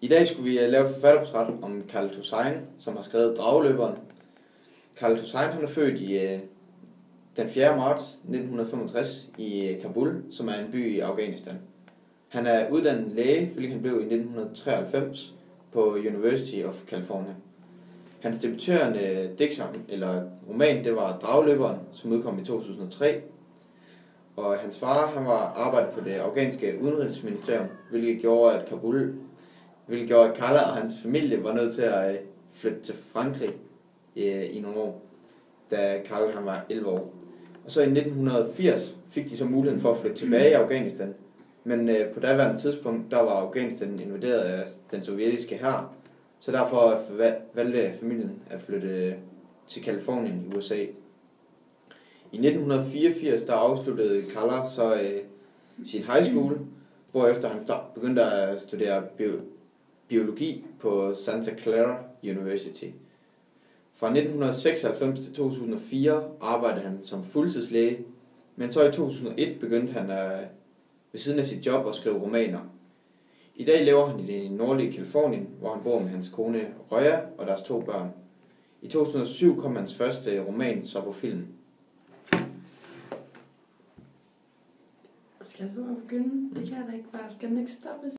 I dag skulle vi lave et forfatterportræt om Khaled Hossein, som har skrevet Drageløberen. Khaled Hossein han er født den 4. marts 1965 i Kabul, som er en by i Afghanistan. Han er uddannet læge, hvilket han blev i 1993 på University of California. Hans debuterende roman, det var Drageløberen, som udkom i 2003. Og hans far, han var arbejdet på det afghanske udenrigsministerium, hvilket gjorde, at Khaled og hans familie var nødt til at flytte til Frankrig i nogle år, da Khaled han var 11 år. Og så i 1980 fik de så muligheden for at flytte tilbage i Afghanistan. Men på daværende tidspunkt, der var Afghanistan invaderet af den sovjetiske hær, så derfor valgte familien at flytte til Californien i USA. I 1984 der afsluttede Khaled så sin high school, hvorefter han begyndte at studere biologi på Santa Clara University. Fra 1996 til 2004 arbejdede han som fuldtidslæge, men så i 2001 begyndte han ved siden af sit job at skrive romaner. I dag lever han i det nordlige Californien, hvor han bor med hans kone Røya og deres 2 børn. I 2007 kom hans første roman så på film. Skal jeg så begynde? Det kan jeg da ikke bare. Skal den ikke stoppes?